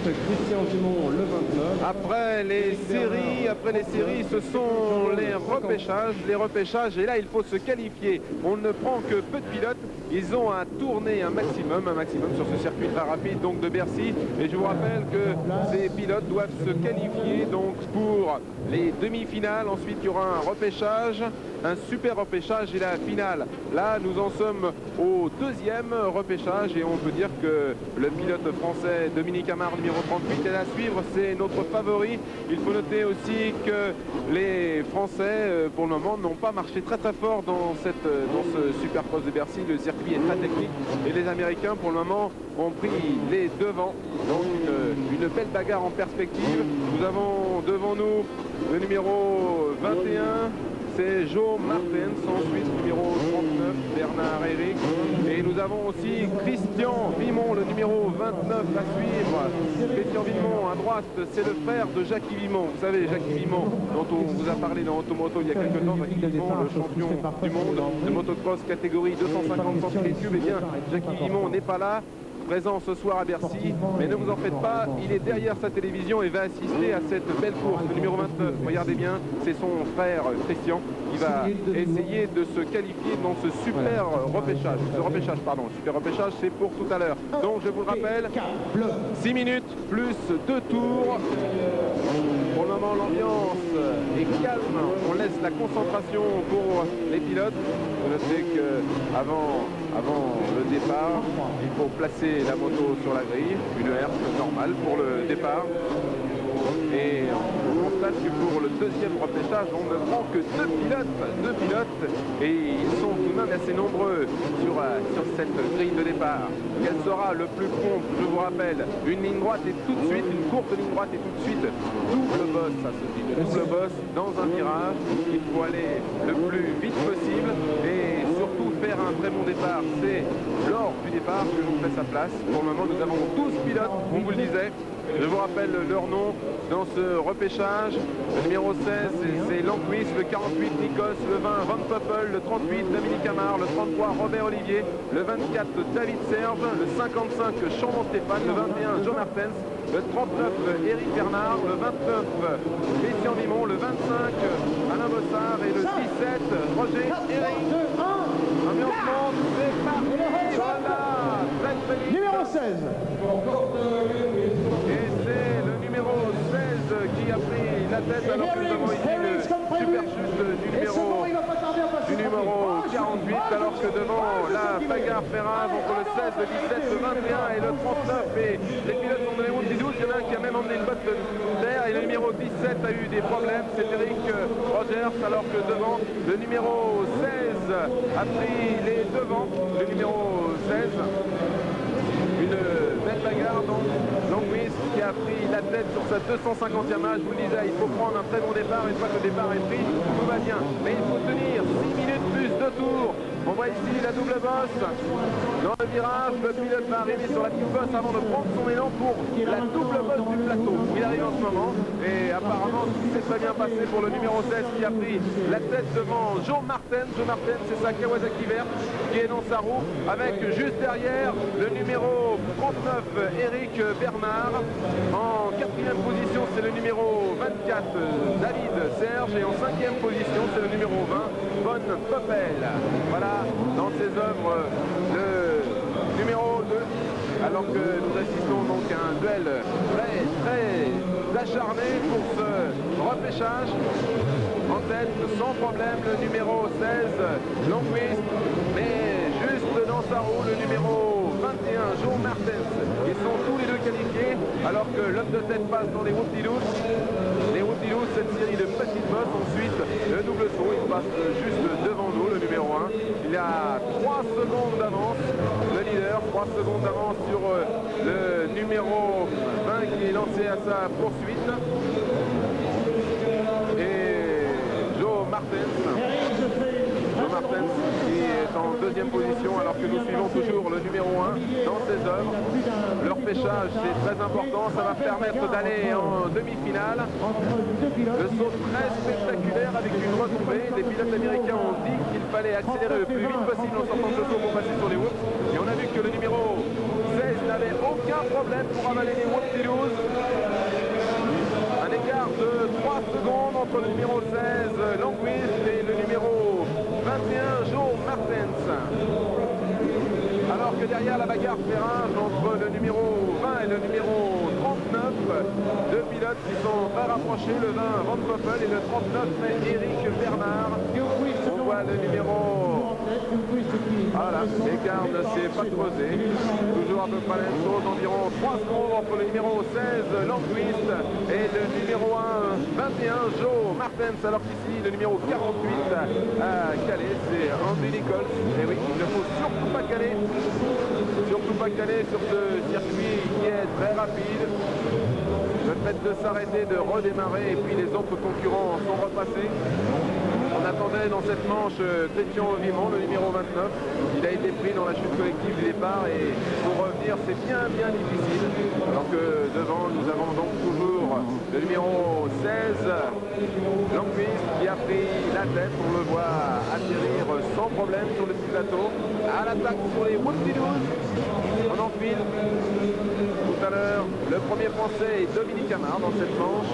Christian Vimont, le 29. Après les séries, ce sont les repêchages. Les repêchages, et là, il faut se qualifier. On ne prend que peu de pilotes. Ils ont à tourner un maximum sur ce circuit très rapide donc de Bercy. Et je vous rappelle que ces pilotes doivent se qualifier donc pour les demi-finales. Ensuite, il y aura un repêchage, un super repêchage et la finale. Là, nous en sommes au deuxième repêchage et on peut dire que le pilote français Dominique Amar, numéro 38, est à suivre. C'est notre favori. Il faut noter aussi que les Français, pour le moment, n'ont pas marché très fort dans ce super cross de Bercy. Le circuit est très technique et les Américains, pour le moment, ont pris les devants. Donc une belle bagarre en perspective. Nous avons devant nous le numéro 21. C'est Joe Martens, ensuite numéro 39, Bernard Eric. Et nous avons aussi Christian Vimont, le numéro 29 à suivre. Christian Vimont à droite, c'est le frère de Jackie Vimont. Vous savez, Jackie Vimont, dont on vous a parlé dans Automoto il y a quelques temps. Jackie Vimont, le champion du monde de motocross catégorie 250 cm3. Eh bien, Jackie Vimont n'est pas là, présent ce soir à Bercy, mais ne vous en faites pas, il est derrière sa télévision et va assister à cette belle course. Le numéro 29, regardez bien, c'est son frère Christian qui va essayer de se qualifier dans ce super repêchage. Super repêchage, c'est pour tout à l'heure. Donc je vous le rappelle, 6 minutes plus 2 tours. Pour le moment, l'ambiance est calme. On laisse la concentration pour les pilotes. Je sais qu'avant le départ, il faut placer la moto sur la grille, une herse normale pour le départ. Et on constate que pour le deuxième repêchage, on ne prend que deux pilotes, et ils sont tout de même assez nombreux sur cette grille de départ. Quel sera le plus prompt? Je vous rappelle, une ligne droite et tout de suite, une courte ligne droite et tout de suite, double boss, ça se dit, double boss dans un virage. Il faut aller le plus vite possible et surtout faire un très bon départ. C'est lors du départ que l'on fait sa place. Pour le moment, nous avons 12 pilotes, on vous le disait. Je vous rappelle leur nom dans ce repêchage. Le numéro 16, c'est Lanquist, le 48, Nikos, le 20, Van Poppel, le 38, Dominique Amar, le 33, Robert Olivier, le 24, David Serge, le 55, Chambon Stéphane, le 21, Joe Martens, le 39, Éric Bernard, le 29, Christian Vimont, le 25, Alain Bossard et le 17, Roger Eric. Ambiance monte, c'est parti, voilà, numéro 16. Et c'est le numéro 16 qui a pris la tête alors que nous avons ici le super chute du numéro 48 alors que devant la bagarre fait rage entre le 16, le 17, le 21 et le 39 et les pilotes sont dans les routes du 12, il y en a un qui a même emmené une botte d'air et le numéro 17 a eu des problèmes, c'est Eric Rogers alors que devant le numéro 16 a pris les devants, le numéro 16. Une belle bagarre donc Lanquist qui a pris la tête sur sa 250e âge. Je vous le disais, il faut prendre un très bon départ. Une fois que le départ est pris, tout va bien. Mais il faut tenir 6 minutes plus 2 tours. On voit ici la double bosse dans le virage. Le pilote va arriver sur la petite bosse avant de prendre son élan pour la double bosse du plateau. Il arrive en ce moment et apparemment c'est très bien passé pour le numéro 16 qui a pris la tête devant Joe Martens. Joe Martens, c'est sa Kawasaki verte qui est dans sa roue avec juste derrière le numéro 39 Éric Bernard. En 4e position c'est le numéro 24 David Serge et en 5e position c'est le numéro 20 Van Poppel. Voilà dans ses œuvres le numéro 2 alors que nous assistons donc à un duel très acharné pour ce repêchage. En tête sans problème le numéro 16 Lanquist, mais juste dans sa roue le numéro 21 Joe Martens. Ils sont tous les deux qualifiés alors que l'homme de tête passe dans les Whoop-de-Doo. Les Whoop-de-Doo, cette série de petites bosses. Ensuite le double saut, il passe juste devant nous, le numéro 1. Il a 3 secondes d'avance, le leader, 3 secondes d'avance sur le numéro 20 qui est lancé à sa poursuite. Et Joe Martens qui est en 2e position alors que nous suivons toujours le numéro 1 dans ses œuvres. Leur pêchage c'est très important, ça va permettre d'aller en demi-finale. Le saut très spectaculaire avec une retombée. Les pilotes américains ont dit qu'il fallait accélérer le plus vite possible en sortant de ce saut pour passer sur les whoops. Et on a vu que le numéro 16 n'avait aucun problème pour avaler les Whoop-de-Doos. Un écart de 3 secondes entre le numéro 16, Longwist, et le numéro 21, Joe Martens. Alors que derrière la bagarre fait rage entre le numéro 20 et le numéro 39, deux pilotes qui sont très rapprochés, le 20 Van Poppel et le 39 Eric Bernard. On voit le numéro... Voilà, l'écart ne s'est pas creusé. Toujours à peu près la même chose, environ 3 secondes entre le numéro 16 Longwist et le numéro 1 21 Joe Martens, alors qu'ici le numéro 48 à caler, c'est Andy Nichols. Et oui, il ne faut surtout pas caler. Surtout pas caler sur ce circuit qui est très rapide. Le fait de s'arrêter, de redémarrer, et puis les autres concurrents sont repassés. On attendait dans cette manche Christian Vimont, le numéro 29. Il a été pris dans la chute collective du départ et pour revenir c'est bien difficile. Alors que devant nous avons donc toujours le numéro 16, Longwist, qui a pris la tête. On le voit atterrir sans problème sur le petit plateau. À l'attaque sur les Whoop-de-Doos. On enfile tout à l'heure le premier français est Dominique Amard dans cette manche.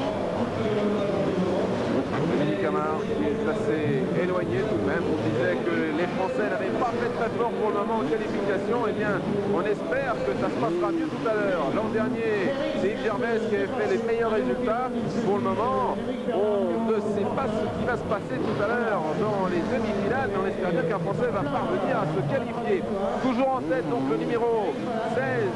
Dominique Amard qui est assez éloigné tout de même. On disait que les Français n'avaient pas fait très fort pour le moment en qualification. Eh bien, on espère que ça se passera mieux tout à l'heure. L'an dernier, c'est Yves Gervais qui avait fait les meilleurs résultats. Pour le moment, on ne sait pas ce qui va se passer tout à l'heure dans les demi-finales, mais on espère bien qu'un Français va parvenir à se qualifier. Toujours en tête, donc le numéro 16,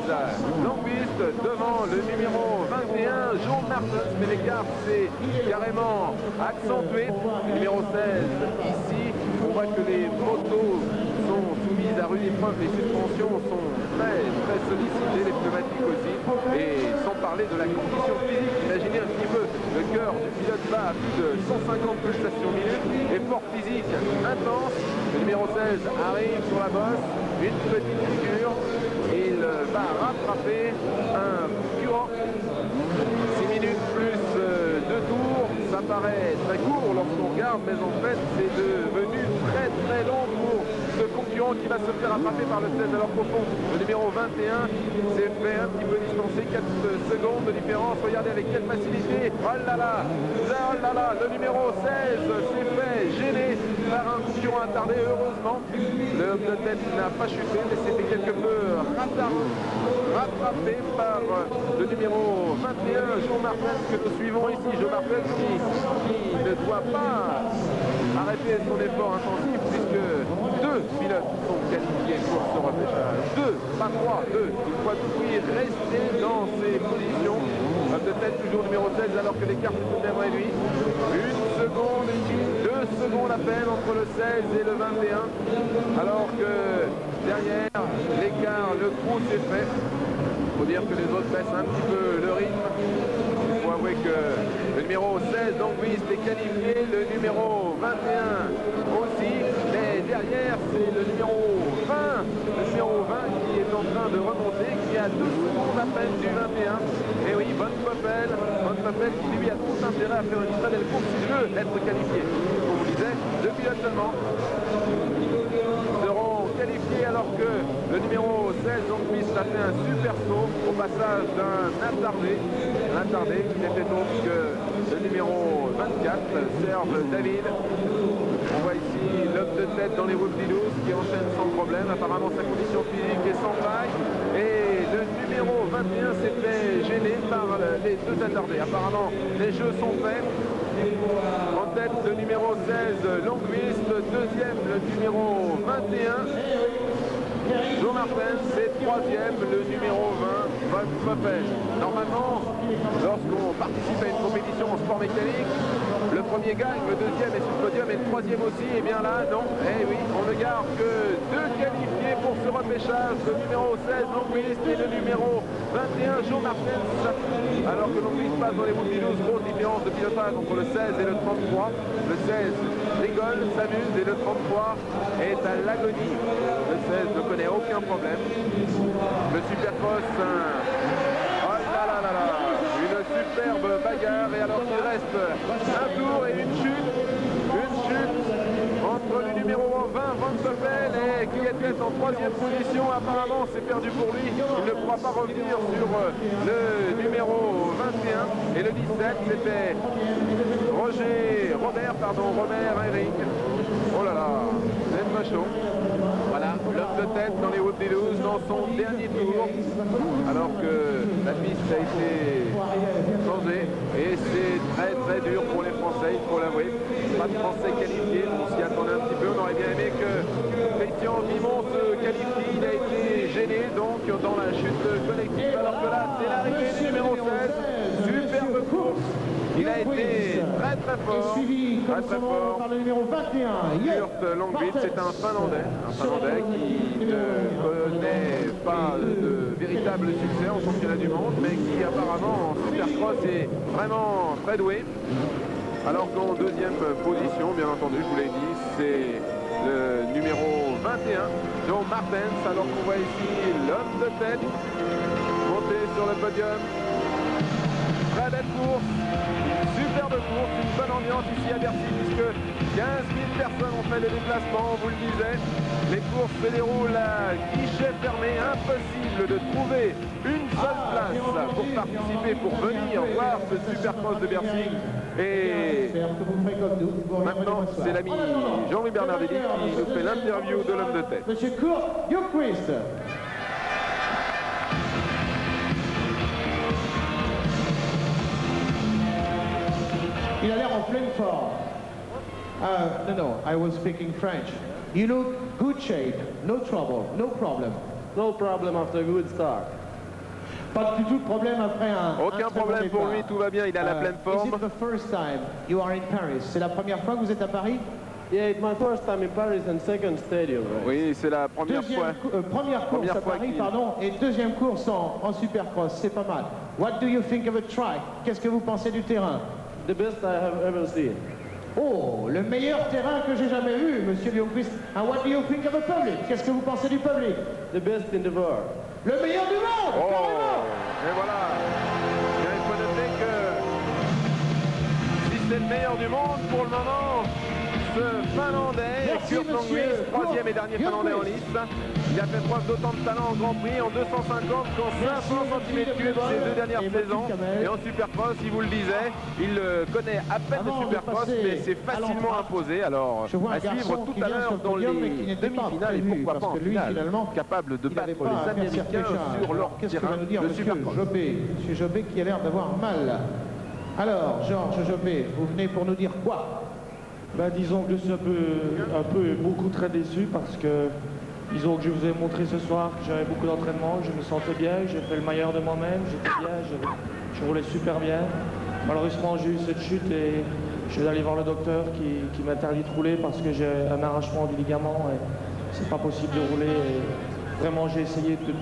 Longwist, devant le numéro 21, Joe Martens, mais l'écart c'est carrément accentué. Le numéro 16 ici, on voit que les motos sont soumises à rude épreuve, les suspensions sont très sollicitées, les pneumatiques aussi, et sans parler de la condition physique. Imaginez un petit peu, le cœur du pilote bat à plus de 150 pulsations minutes, effort physique intense. Le numéro 16 arrive sur la bosse, une petite figure, il va rattraper un concurrent. 6 minutes plus 2 tours, ça paraît très court lorsqu'on regarde, mais en fait c'est devenu très long pour ce concurrent qui va se faire attraper par le 16, alors qu'au fond le numéro 21 s'est fait un petit peu distancer, 4 secondes de différence. Regardez avec quelle facilité, oh là là, le numéro 16 s'est fait gêner par un concurrent attardé. Heureusement le homme de tête n'a pas chuté, mais c'était quelque peu rattrapé par le numéro 21 Joe Martens, que nous suivons ici. Joe Martens qui ne doit pas arrêter son effort intensif, puisque deux pilotes sont qualifiés pour ce repêchage. Deux, pas trois, deux. Il faut à tout prix rester dans ses positions. Homme de tête toujours numéro 16, alors que l'écart est tout de même réduit. 1 seconde, 2 secondes à peine entre le 16 et le 21. Alors que derrière, l'écart, le trou s'est fait. Il faut dire que les autres baissent un petit peu le rythme. Il faut avouer que le numéro 16, Longwist, est qualifié, le numéro 21 aussi, mais derrière c'est le numéro 20, qui est en train de remonter, qui a 2 secondes à peine du 21. Et oui, Van Poppel qui lui a tout intérêt à faire une très belle course s'il veut être qualifié. Comme on vous disait, 2 pilotes seulement seront qualifiés, alors que le numéro 16, Longwist, a fait un super saut au passage d'un attardé qui n'était donc que le numéro 24, Serge David. On voit ici l'homme de tête dans les Whoop-de-Doos qui enchaîne sans problème. Apparemment sa condition physique est sans faille. Et le numéro 21 s'est fait gêner par les deux attardés. Apparemment les jeux sont faits. En tête le numéro 16 Longwist, deuxième le numéro 21 Joe Martens, et troisième le numéro 20 Van Poppel. Normalement, lorsqu'on participe à une compétition en sport mécanique, le premier gagne, le deuxième est sur le podium et le troisième aussi. Et bien là, non. Eh oui, on ne garde que 2 qualifiés pour ce repêchage, le numéro 16 Longwist et le numéro 21 Joe Martens. Alors que Longwist passe dans les Whoop-de-Doos, grosse différence de pilotage entre le 16 et le 33. Le 16 rigole, s'amuse, et le 33 est à l'agonie. Le 16 ne connaît aucun problème. Le Supercross, oh là là, une superbe bagarre, et alors qu'il reste un tour et une chute entre contre le numéro 20, Van Poppel, et qui était en 3e position. Apparemment, c'est perdu pour lui. Il ne pourra pas revenir sur le numéro 21. Et le 17, c'était Robert Herring. Oh là là, c'est pas chaud. Voilà, l'homme de tête dans les Whoop-de-Doos dans son dernier tour, alors que la piste a été changée et c'est très très dur pour les Français, il faut l'avouer. Pas de Français qualifiés, on s'y attendait un petit peu, on aurait bien aimé que Christian Vimon se qualifie, il a été gêné donc dans la chute collective, alors que là c'est l'arrivée du numéro 16, superbe course. Il a été très très fort, très fort. Par le numéro 21, Kurt Longville, c'est un Finlandais qui ne connaît pas de véritable succès en championnat du monde, mais qui apparemment en supercross est vraiment très doué. Alors qu'en deuxième position, bien entendu, je vous l'ai dit, c'est le numéro 21, Joe Martens, alors qu'on voit ici l'homme de tête monter sur le podium. Très belle course, superbe course, une bonne ambiance ici à Bercy puisque 15 000 personnes ont fait le déplacement, on vous le disait. Les courses se déroulent à guichet fermé, impossible de trouver une seule place pour participer, pour venir voir ce supercross de Bercy. Et maintenant, c'est l'ami Jean-Louis Bernardelli qui nous fait l'interview de l'homme de tête. Monsieur Kurt Ljungqvist. Il a l'air en pleine forme. No, I was speaking French. You look good shape, no trouble, no problem. No problem after a good start. Pas du tout de problème après un Aucun très problème bon pour départ. lui, tout va bien, il a la pleine forme. Is it the first time you are in Paris? C'est la première fois que vous êtes à Paris? Yeah, it's my first time in Paris and second stadium race. Oui, c'est la première fois. Première course Première à fois Paris, qu'il- pardon, et deuxième course en Supercross, c'est pas mal. What do you think of a track? Qu'est-ce que vous pensez du terrain? The best I have ever seen. Oh, le meilleur terrain que j'ai jamais vu, monsieur Ljungqvist. And what do you think of the public? Qu'est-ce que vous pensez du public? The best in the world. Le meilleur du monde, Oh, carrément. et voilà. Bien, il faut noter que si c'est le meilleur du monde pour le moment, ce Finlandais, Merci, Kurt Longqvist, monsieur. troisième et dernier Finlandais en liste. Il a fait preuve d'autant de talent en Grand Prix, en 250 qu'en 500 cm3 ces deux dernières Et saisons. Mathieu Camel. Et en Supercross, il vous le disait, il connaît à peine Avant le de Supercross, passer mais c'est à facilement l'entracte, imposé. Alors, je vois un à suivre garçon tout qui à vient l'heure sur le dans podium, mais qui les n'était pas demi-finales et prévu, pourquoi parce pas en que lui, finale, finalement, capable de il n'avait battre pas les à faire Américains circuit. sur leur Qu'est-ce que terrain va nous dire de monsieur Supercross. Jobé? Monsieur Jobé qui a l'air d'avoir mal. Alors, Georges Jobé, vous venez pour nous dire quoi? Ben, disons que je suis beaucoup très déçu parce que disons que je vous ai montré ce soir que j'avais beaucoup d'entraînement, que je me sentais bien, j'ai fait le meilleur de moi-même, j'étais bien, je roulais super bien. Malheureusement j'ai eu cette chute et je vais aller voir le docteur qui m'interdit de rouler parce que j'ai un arrachement du ligament et c'est pas possible de rouler. Et vraiment j'ai essayé de